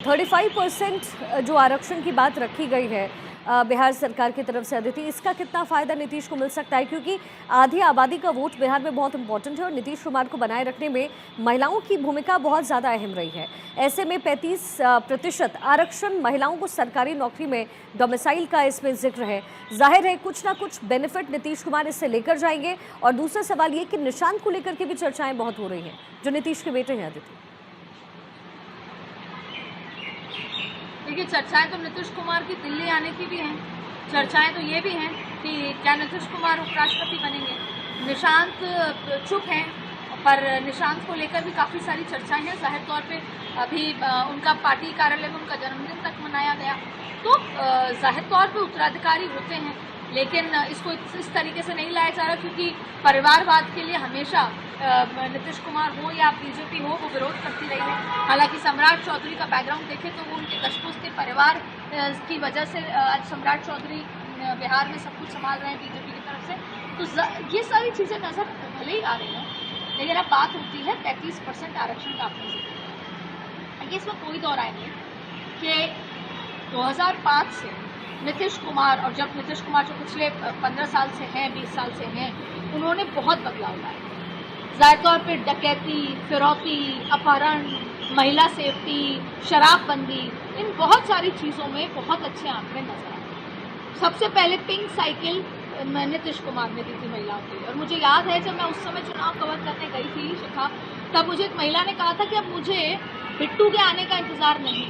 35% जो आरक्षण की बात रखी गई है बिहार सरकार की तरफ से अदिति, इसका कितना फायदा नीतीश को मिल सकता है? क्योंकि आधी आबादी का वोट बिहार में बहुत इंपॉर्टेंट है और नीतीश कुमार को बनाए रखने में महिलाओं की भूमिका बहुत ज़्यादा अहम रही है। ऐसे में 35% आरक्षण महिलाओं को सरकारी नौकरी में डोमिसाइल का इसमें जिक्र है। जाहिर है कुछ ना कुछ बेनिफिट नीतीश कुमार इससे लेकर जाएंगे। और दूसरा सवाल ये कि निशांत को लेकर के भी चर्चाएं बहुत हो रही हैं, जो नीतीश के बेटे हैं अदिति। देखिए, चर्चाएं तो नीतीश कुमार की दिल्ली आने की भी हैं। चर्चाएं तो ये भी हैं कि क्या नीतीश कुमार उपराष्ट्रपति बनेंगे। निशांत चुप हैं, पर निशांत को लेकर भी काफ़ी सारी चर्चाएं हैं। जाहिर तौर पे अभी उनका पार्टी कार्यालय में उनका जन्मदिन तक मनाया गया, तो जाहिर तौर पे उत्तराधिकारी होते हैं, लेकिन इसको इस तरीके से नहीं लाया जा रहा, क्योंकि परिवारवाद के लिए हमेशा नीतीश कुमार हो या बीजेपी हो, वो विरोध करती रही है। हालांकि सम्राट चौधरी का बैकग्राउंड देखें तो वो उनके दशपुष्ट परिवार की वजह से आज सम्राट चौधरी बिहार में सब कुछ संभाल रहे हैं बीजेपी की तरफ से। तो ये सारी चीज़ें नज़र भले ही आ रही हैं, लेकिन अब बात होती है 35% आरक्षण का। आपने जिक्र, इसमें कोई दो राय नहीं कि 2005 से नीतीश कुमार, और जब नीतीश कुमार जो पिछले 15 साल से हैं, 20 साल से हैं, उन्होंने बहुत बदलाव लाया। ज़ाहिर तौर पर डकैती, फिरौती, अपहरण, महिला सेफ्टी, शराबबंदी, इन बहुत सारी चीज़ों में बहुत अच्छे आंकड़े नजर आए। सबसे पहले पिंक साइकिल नीतीश कुमार ने दी थी महिलाओं के लिए। और मुझे याद है जब मैं उस समय चुनाव कवर करने गई थी शिखा, तब मुझे एक महिला ने कहा था कि अब मुझे बिट्टू के आने का इंतज़ार नहीं।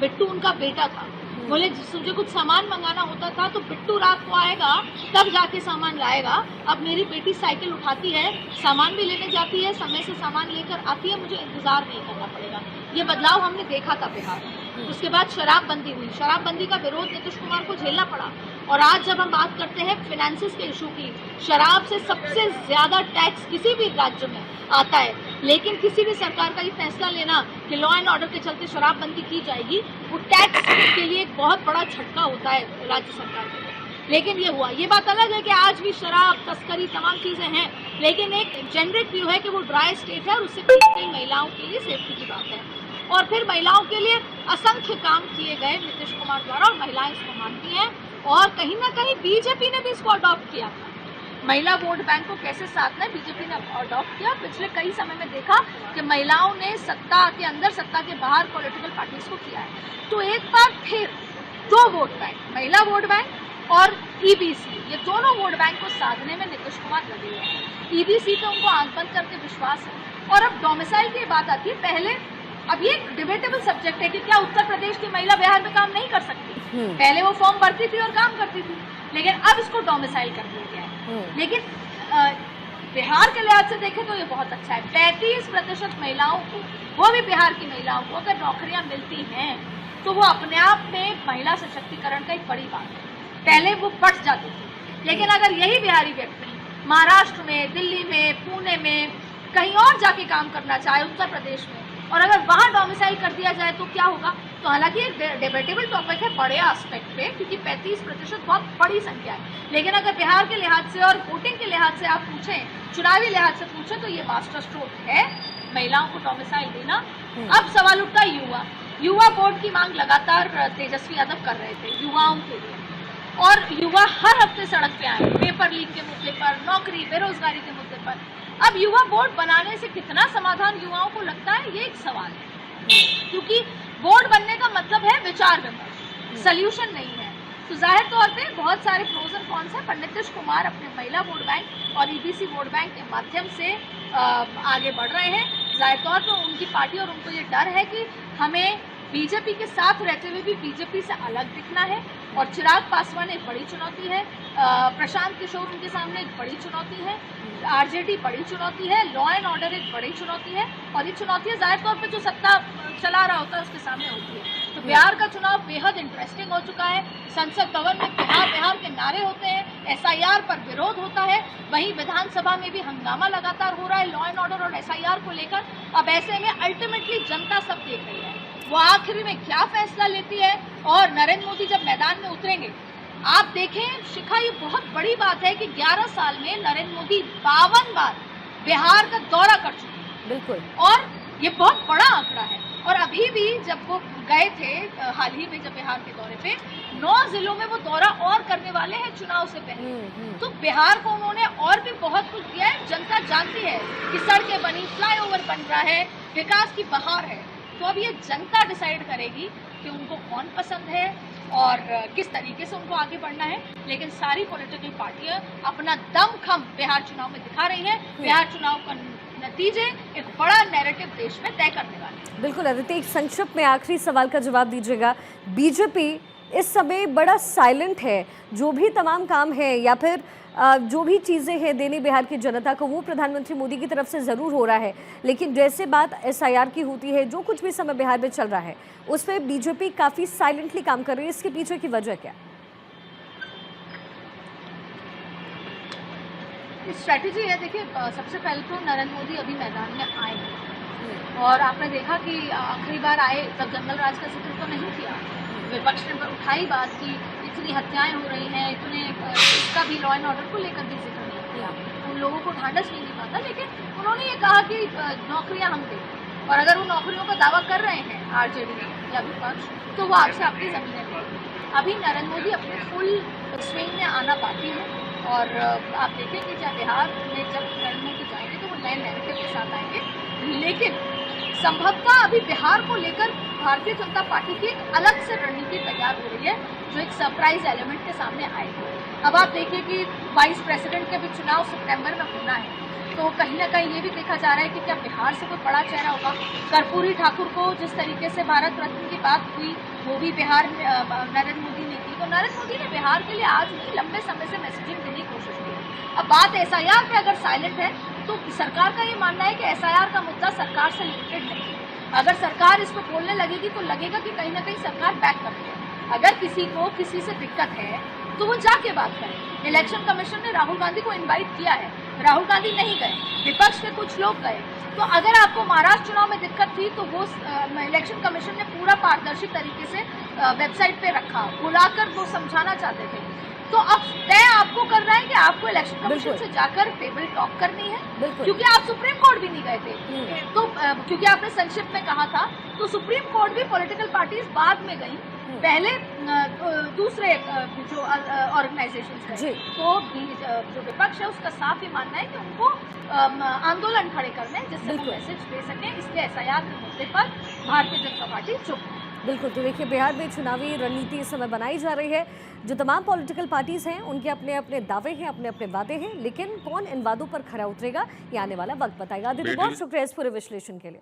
बिट्टू उनका बेटा था। बोले मुझे कुछ सामान मंगाना होता था तो बिट्टू रात को आएगा तब जाके सामान लाएगा। अब मेरी बेटी साइकिल उठाती है, सामान भी लेने जाती है, समय से सामान लेकर आती है, मुझे इंतजार नहीं करना पड़ेगा। ये बदलाव हमने देखा था बिहार में। उसके बाद शराबबंदी हुई। शराबबंदी का विरोध नीतीश कुमार को झेलना पड़ा। और आज जब हम बात करते हैं फिनेंसिस के इशू की, शराब से सबसे ज़्यादा टैक्स किसी भी राज्य में आता है, लेकिन किसी भी सरकार का ये फैसला लेना कि लॉ एंड ऑर्डर के चलते शराबबंदी की जाएगी, वो टैक्स के लिए एक बहुत बड़ा झटका होता है राज्य सरकार के लिए। लेकिन ये हुआ। ये बात अलग है कि आज भी शराब तस्करी तमाम चीज़ें हैं, लेकिन एक जेनरिक व्यू है कि वो ड्राई स्टेट है और उससे कई महिलाओं के लिए सेफ्टी की बात है। और फिर महिलाओं के लिए असंख्य काम किए गए नीतीश कुमार द्वारा, और महिलाएं इसको मानती हैं। और कहीं ना कहीं बीजेपी ने भी इसको अडॉप्ट किया था। महिला वोट बैंक को कैसे साधना है, बीजेपी ने अडॉप्ट किया। पिछले कई समय में देखा कि महिलाओं ने सत्ता के अंदर, सत्ता के बाहर पॉलिटिकल पार्टीज को किया है। तो एक बार फिर दो वोट बैंक, महिला वोट बैंक और ईबीसी, ये दोनों वोट बैंक को साधने में नीतीश कुमार लगे हुए हैं। ईबीसी पे उनको आंख बंद करके विश्वास है। और अब डोमिसाइल की बात आती है। पहले, अब ये डिबेटेबल सब्जेक्ट है कि क्या उत्तर प्रदेश की महिला बिहार में काम नहीं कर सकती। पहले वो फॉर्म भरती थी और काम करती थी, लेकिन अब इसको डोमिसाइल कर दिया गया है। लेकिन बिहार के लिहाज से देखें तो ये बहुत अच्छा है। 35% महिलाओं को, वो भी बिहार की महिलाओं को, अगर नौकरियां मिलती हैं तो वो अपने आप में महिला सशक्तिकरण का एक बड़ी बात है। पहले वो फट जाती थी, लेकिन अगर यही बिहारी व्यक्ति महाराष्ट्र में, दिल्ली में, पुणे में, कहीं और जाके काम करना चाहे, उत्तर प्रदेश में, और अगर वहाँ डोमिसाइल कर दिया जाए तो क्या होगा। तो हालांकि एक डिबेटेबल टॉपिक है बड़े एस्पेक्ट पे, क्योंकि 35% बहुत बड़ी संख्या है। लेकिन अगर बिहार के लिहाज से और वोटिंग के लिहाज से आप पूछें, चुनावी लिहाज से पूछें, तो ये मास्टर स्ट्रोक है महिलाओं को डोमिसाइल देना। अब सवाल उठता है युवा बोर्ड की मांग लगातार तेजस्वी यादव कर रहे थे युवाओं के लिए, और युवा हर हफ्ते सड़क पे आए पेपर लीक के मुद्दे पर, नौकरी बेरोजगारी के मुद्दे पर। अब युवा बोर्ड बनाने से कितना समाधान युवाओं को लगता है, ये एक सवाल है, क्योंकि बोर्ड बनने का मतलब है विचार विमर्श, सल्यूशन नहीं है। तो जाहिर तौर पे बहुत सारे प्रोज एंड कॉन्स हैं, पर नीतीश कुमार अपने महिला वोट बैंक और ईबीसी वोट बैंक के माध्यम से आगे बढ़ रहे हैं। जाहिर तौर पर उनकी पार्टी और उनको ये डर है कि हमें बीजेपी के साथ रहते हुए भी बीजेपी से अलग दिखना है। और चिराग पासवान एक बड़ी चुनौती है, प्रशांत किशोर उनके सामने एक बड़ी चुनौती है, आरजेडी बड़ी चुनौती है, लॉ एंड ऑर्डर एक बड़ी चुनौती है, और ये चुनौतियाँ जाहिर तौर पे जो सत्ता चला रहा होता है उसके सामने होती है। तो बिहार का चुनाव बेहद इंटरेस्टिंग हो चुका है। संसद भवन में बिहार बिहार के नारे होते हैं, एसआईआर पर विरोध होता है, वहीं विधानसभा में भी हंगामा लगातार हो रहा है लॉ एंड ऑर्डर और एसआईआर को लेकर। अब ऐसे में अल्टीमेटली जनता सब देख रही है वो आखिर में क्या फैसला लेती है। और नरेंद्र मोदी जब मैदान में उतरेंगे, आप देखें शिखा, ये बहुत बड़ी बात है कि 11 साल में नरेंद्र मोदी 52 बार बिहार का दौरा कर चुके हैं। बिल्कुल, और ये बहुत बड़ा आंकड़ा है। और अभी भी जब वो गए थे हाल ही में जब बिहार के दौरे पे 9 जिलों में वो दौरा और करने वाले हैं चुनाव से पहले। तो बिहार को उन्होंने और भी बहुत कुछ दिया है। जनता जानती है कि सड़कें बनी, फ्लाईओवर बन रहा है, विकास की बहार है। तो अब ये जनता डिसाइड करेगी कि उनको कौन पसंद है और किस तरीके से उनको आगे बढ़ना है। लेकिन सारी पॉलिटिकल पार्टियां अपना दमखम बिहार चुनाव में दिखा रही हैं। बिहार चुनाव का नतीजे एक बड़ा नैरेटिव देश में तय करने वाले हैं। बिल्कुल अदिति, एक संक्षिप्त में आखिरी सवाल का जवाब दीजिएगा। बीजेपी इस समय बड़ा साइलेंट है, जो भी तमाम काम है या फिर जो भी चीज़ें हैं देनी बिहार की जनता को, वो प्रधानमंत्री मोदी की तरफ से ज़रूर हो रहा है, लेकिन जैसे बात एसआईआर की होती है, जो कुछ भी समय बिहार में चल रहा है, उस पर बीजेपी काफ़ी साइलेंटली काम कर रही है। इसके पीछे की वजह क्या? स्ट्रैटेजी है। देखिए, सबसे पहले तो नरेंद्र मोदी अभी मैदान में आए हैं और आपने देखा कि आखिरी बार आए तब जंगल राज का जिक्र तो नहीं किया। विपक्ष ने उठाई बात की इतनी हत्याएं हो रही हैं, इतने इसका भी लॉ एंड ऑर्डर को लेकर भी जिक्र नहीं किया। उन लोगों को ढांढस भी नहीं पाता, लेकिन उन्होंने ये कहा कि नौकरियां हम दें। और अगर वो नौकरियों का दावा कर रहे हैं आरजेडी या विपक्ष, तो वो आपसे अपनी जमीनें लेंगे। अभी नरेंद्र मोदी अपने फुल स्विंग में आना बाकी है और आप देखेंगे चाहे बिहार में जब नरेंद्र मोदी जाएंगे तो वो नए नैरेटिव के साथ आएंगे। लेकिन संभवतः अभी बिहार को लेकर भारतीय जनता पार्टी की एक अलग से रणनीति तैयार हो रही है, जो एक सरप्राइज एलिमेंट के सामने आएगी। अब आप देखिए कि वाइस प्रेसिडेंट के भी चुनाव सितंबर में होना है, तो कहीं ना कहीं ये भी देखा जा रहा है कि क्या बिहार से कोई बड़ा चेहरा होगा। कर्पूरी ठाकुर को जिस तरीके से भारत रत्न की बात हुई, वो भी बिहार में नरेंद्र मोदी ने की। तो नरेंद्र मोदी ने बिहार के लिए आज नहीं, लंबे समय से मैसेजिंग देने की कोशिश की। अब बात एसआईआर पे अगर साइलेंट है, तो सरकार का ये मानना है कि एसआईआर का मुद्दा सरकार से रिलेटेड नहीं है। अगर सरकार इस पर बोलने लगेगी तो लगेगा कि कहीं ना कहीं सरकार बैक कर रही है। अगर किसी को किसी से दिक्कत है तो वो जाके बात करें। इलेक्शन कमीशन ने राहुल गांधी को इनवाइट किया है, राहुल गांधी नहीं गए, विपक्ष के कुछ लोग गए। तो अगर आपको महाराष्ट्र चुनाव में दिक्कत थी तो वो इलेक्शन कमीशन ने पूरा पारदर्शी तरीके से वेबसाइट पे रखा, बुलाकर वो समझाना चाहते थे। तो अब तय आपको करना है कि आपको इलेक्शन कमीशन से जाकर टेबल टॉक करनी है, क्योंकि आप सुप्रीम कोर्ट भी नहीं गए थे। तो क्योंकि आपने संक्षिप्त में कहा था, तो सुप्रीम कोर्ट भी पॉलिटिकल पार्टीज बाद में गई, पहले दूसरे जो ऑर्गेनाइजेशन है। तो जो विपक्ष है उसका साफ ही मानना है कि उनको आंदोलन खड़े करने हैं जिससे वो मैसेज दे सकें। इसलिए एसआईआर के मुद्दे पर भारतीय जनता पार्टी चुप है। बिल्कुल, तो देखिए बिहार में चुनावी रणनीति इस समय बनाई जा रही है। जो तमाम पॉलिटिकल पार्टीज हैं उनके अपने अपने दावे हैं, अपने अपने वादे हैं, लेकिन कौन इन वादों पर खरा उतरेगा ये आने वाला वक्त बताएगा। दीदी बहुत शुक्रिया इस पूरे विश्लेषण के लिए।